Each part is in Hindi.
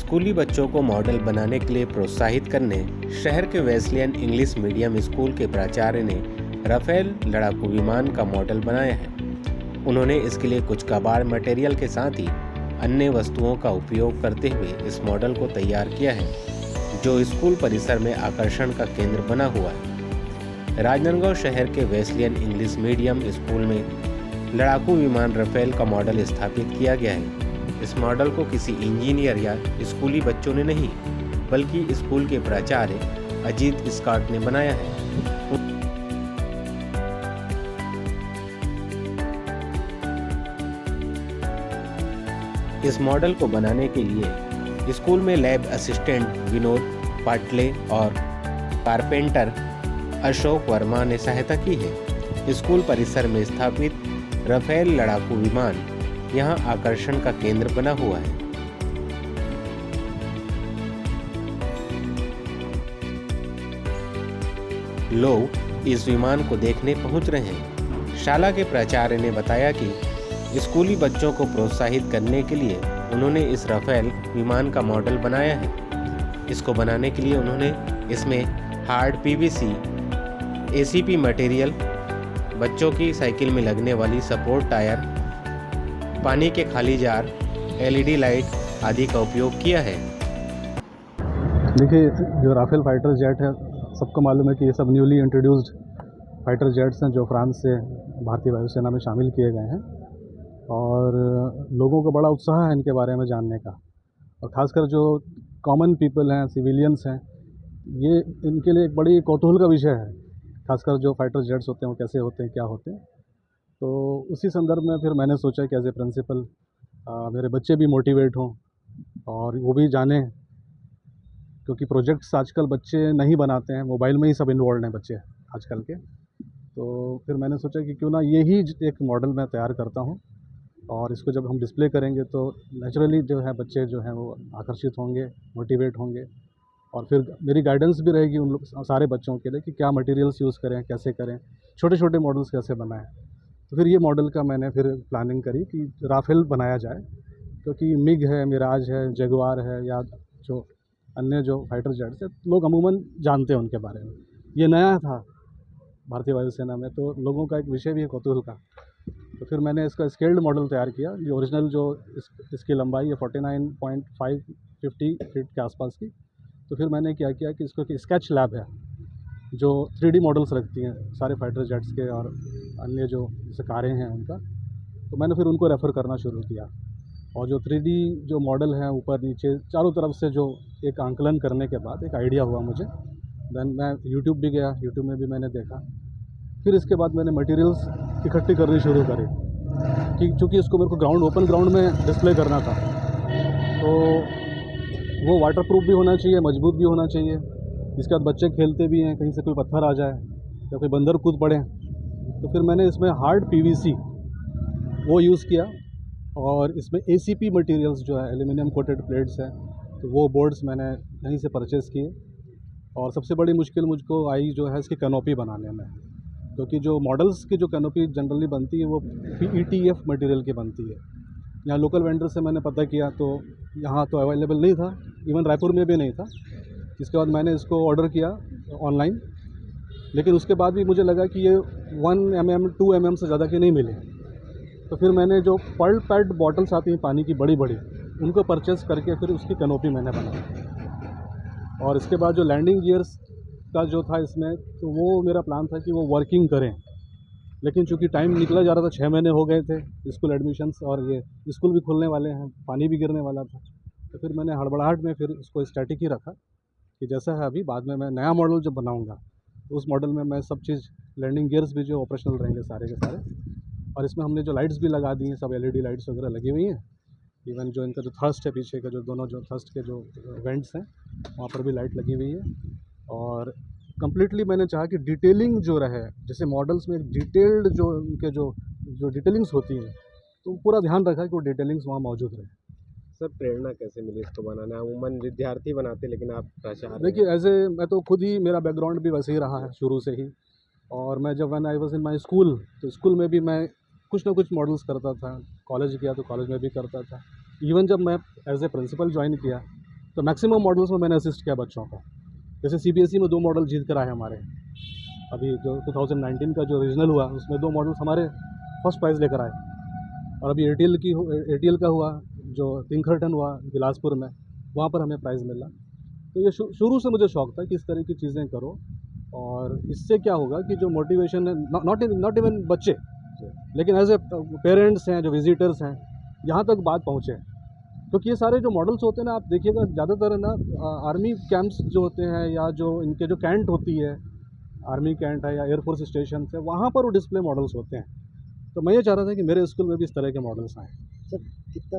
स्कूली बच्चों को मॉडल बनाने के लिए प्रोत्साहित करने शहर के वेस्लियन इंग्लिश मीडियम स्कूल के प्राचार्य ने राफेल लड़ाकू विमान का मॉडल बनाया है। उन्होंने इसके लिए कुछ कबाड़ मटेरियल के साथ ही अन्य वस्तुओं का उपयोग करते हुए इस मॉडल को तैयार किया है, जो स्कूल परिसर में आकर्षण का केंद्र बना हुआ है। राजनांदगांव शहर के वेस्लियन इंग्लिश मीडियम स्कूल में लड़ाकू विमान राफेल का मॉडल स्थापित किया गया है। इस मॉडल को किसी इंजीनियर या स्कूली बच्चों ने नहीं, बल्कि स्कूल के प्राचार्य अजीत स्कॉट ने बनाया है। इस मॉडल को बनाने के लिए स्कूल में लैब असिस्टेंट विनोद पाटले और कारपेंटर अशोक वर्मा ने सहायता की है। स्कूल परिसर में स्थापित राफेल लड़ाकू विमान यहाँ आकर्षण का केंद्र बना हुआ है। लोग इस विमान को देखने पहुंच रहे हैं। शाला के प्राचार्य ने बताया कि स्कूली बच्चों को प्रोत्साहित करने के लिए उन्होंने इस राफेल विमान का मॉडल बनाया है। इसको बनाने के लिए उन्होंने इसमें हार्ड पीवीसी, एसीपी मटेरियल, बच्चों की साइकिल में लगने वाली सपोर्ट टायर, पानी के खाली जार, एलईडी लाइट आदि का उपयोग किया है। देखिए, जो राफेल फाइटर जेट है, सबको मालूम है कि ये सब न्यूली इंट्रोड्यूस्ड फाइटर जेट्स हैं जो फ्रांस से भारतीय वायुसेना में शामिल किए गए हैं, और लोगों को बड़ा उत्साह है इनके बारे में जानने का। और ख़ासकर जो कॉमन पीपल हैं, सिविलियंस हैं, ये इनके लिए एक बड़ी कौतूहल का विषय है। खासकर जो फाइटर जेट्स होते हैं वो कैसे होते हैं, क्या होते हैं। तो उसी संदर्भ में फिर मैंने सोचा कि एज ए प्रिंसिपल मेरे बच्चे भी मोटिवेट हों और वो भी जानें, क्योंकि प्रोजेक्ट्स आजकल बच्चे नहीं बनाते हैं, मोबाइल में ही सब इन्वॉल्व हैं बच्चे आजकल के। तो फिर मैंने सोचा कि क्यों ना यही एक मॉडल मैं तैयार करता हूँ, और इसको जब हम डिस्प्ले करेंगे तो नेचुरली जो है बच्चे जो हैं वो आकर्षित होंगे, मोटिवेट होंगे, और फिर मेरी गाइडेंस भी रहेगी उन लोग सारे बच्चों के लिए कि क्या मटेरियल्स यूज़ करें, कैसे करें, छोटे छोटे मॉडल्स कैसे बनाएं। तो फिर ये मॉडल का मैंने फिर प्लानिंग करी कि राफेल बनाया जाए, क्योंकि मिग है, मिराज है, जगुआर है, या जो अन्य जो फाइटर जेट्स है, लोग अमूमन जानते हैं उनके बारे में। ये नया था भारतीय वायुसेना में, तो लोगों का एक विषय भी है कौतूहल का। तो फिर मैंने इसका स्केल्ड मॉडल तैयार किया। ये ओरिजिनल जो इसकी लंबाई है 49.550 फीट के आसपास की। तो फिर मैंने क्या किया कि इसको स्केच लैब है जो 3D मॉडल्स रखती हैं सारे फाइटर जेट्स के और अन्य जो जैसे कारें हैं उनका, तो मैंने फिर उनको रेफ़र करना शुरू किया। और जो 3D जो मॉडल है, ऊपर नीचे चारों तरफ से जो एक आंकलन करने के बाद एक आइडिया हुआ मुझे। देन मैं यूट्यूब भी गया, यूट्यूब में भी मैंने देखा। फिर इसके बाद मैंने मटेरियल्स इकट्ठी करनी शुरू करी, कि चूँकि इसको मेरे को ओपन ग्राउंड में डिस्प्ले करना था, तो वो वाटरप्रूफ भी होना चाहिए, मजबूत भी होना चाहिए। इसके बाद बच्चे खेलते भी हैं, कहीं से कोई पत्थर आ जाए या कोई बंदर कूद पड़े, तो फिर मैंने इसमें हार्ड पीवीसी वो यूज़ किया, और इसमें एसीपी मटेरियल्स जो है एल्युमिनियम कोटेड प्लेट्स हैं, तो वो बोर्ड्स मैंने कहीं से परचेज़ किए। और सबसे बड़ी मुश्किल मुझको आई जो है इसकी कैनोपी बनाने में, क्योंकि जो मॉडल्स की जो कैनोपी जनरली बनती है वो PETF मटेरियल की बनती है। यहाँ लोकल वेंडर से मैंने पता किया तो यहाँ तो अवेलेबल नहीं था, इवन रायपुर में भी नहीं था। इसके बाद मैंने इसको ऑर्डर किया ऑनलाइन, लेकिन उसके बाद भी मुझे लगा कि ये 1 mm 2 mm से ज़्यादा के नहीं मिले। तो फिर मैंने जो पर्ल पैड बॉटल्स आती हैं पानी की बड़ी बड़ी, उनको परचेज़ करके फिर उसकी कैनोपी मैंने बनाई। और इसके बाद जो लैंडिंग गियर्स का जो था इसमें, तो वो मेरा प्लान था कि वो वर्किंग करें, लेकिन चूँकि टाइम निकला जा रहा था, 6 महीने हो गए थे स्कूल एडमिशन्स, और ये स्कूल भी खुलने वाले हैं, पानी भी गिरने वाला था। तो फिर मैंने हड़बड़ाहट में फिर इसको स्टैटिक ही रखा कि जैसा है अभी, बाद में मैं नया मॉडल जब बनाऊंगा तो उस मॉडल में मैं सब चीज़, लैंडिंग गियर्स भी जो ऑपरेशनल रहेंगे सारे के सारे। और इसमें हमने जो लाइट्स भी लगा दी हैं, सब LED लाइट्स वगैरह लगी हुई हैं। इवन जो इनका जो थर्स्ट है पीछे का, जो दोनों जो थर्स्ट के जो वेंट्स हैं, वहाँ पर भी लाइट लगी हुई है। और कम्प्लीटली मैंने चाहा कि डिटेलिंग जो रहे, जैसे मॉडल्स में डिटेल्ड जो उनके जो डिटेलिंग्स होती हैं, तो पूरा ध्यान रखा कि वो डिटेलिंग्स वहाँ मौजूद रहे। सर, प्रेरणा कैसे मिली इसको बनाना? अमूमन विद्यार्थी बनाते, लेकिन आप प्राचार्य। देखिए, मैं तो खुद ही, मेरा बैकग्राउंड भी वैसे ही रहा है शुरू से ही। और मैं जब when I was in my school, तो स्कूल में भी मैं कुछ ना कुछ मॉडल्स करता था। कॉलेज किया तो कॉलेज में भी करता था। इवन जब मैं एज ए प्रिंसिपल ज्वाइन किया, तो मैक्सिमम मॉडल्स में मैंने असिस्ट किया बच्चों को। जैसे सीबीएसई में 2 मॉडल जीत कर आए हमारे, अभी जो 2019 का जो रीजनल हुआ उसमें 2 मॉडल्स हमारे फर्स्ट प्राइज़ लेकर आए। और अभी एटीएल का हुआ जो तिंखरटन हुआ बिलासपुर में, वहाँ पर हमें प्राइज़ मिला। तो ये शुरू से मुझे शौक था कि इस तरह की चीज़ें करो, और इससे क्या होगा कि जो मोटिवेशन है, नॉट इवन बच्चे, लेकिन एज ए पेरेंट्स हैं, जो विजिटर्स हैं, यहाँ तक बात पहुँचे। क्योंकि ये सारे जो मॉडल्स होते हैं ना, आप देखिएगा ज़्यादातर है ना, आर्मी कैंप्स जो होते हैं या जो इनके जो कैंट होती है, आर्मी कैंट है या एयरफोर्स स्टेशन है, वहाँ पर वो डिस्प्ले मॉडल्स होते हैं। तो मैं ये चाह रहा था कि मेरे स्कूल में भी इस तरह के मॉडल्स आएँ। सर कितना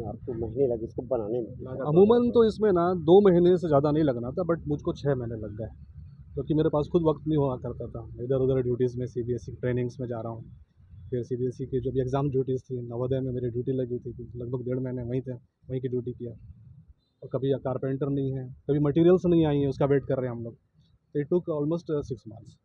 आपको महीने लगे इसको बनाने में? अमूमन तो इसमें ना 2 महीने से ज़्यादा नहीं लगना था, बट मुझको 6 महीने लग गए, क्योंकि मेरे पास खुद वक्त नहीं हुआ करता था। इधर-उधर ड्यूटीज़ में, सीबीएसई ट्रेनिंग्स में जा रहा हूँ। फिर सीबीएसई की जो भी एग्ज़ाम ड्यूटीज़ थी, नवोदय में मेरी ड्यूटी लगी थी, लगभग 1.5 महीने वहीं की ड्यूटी किया। और कभी कारपेंटर नहीं है, कभी मटीरियल्स नहीं आई हैं, उसका वेट कर रहे हैं हम लोग। तो इट टूक ऑलमोस्ट 6 मंथ्स।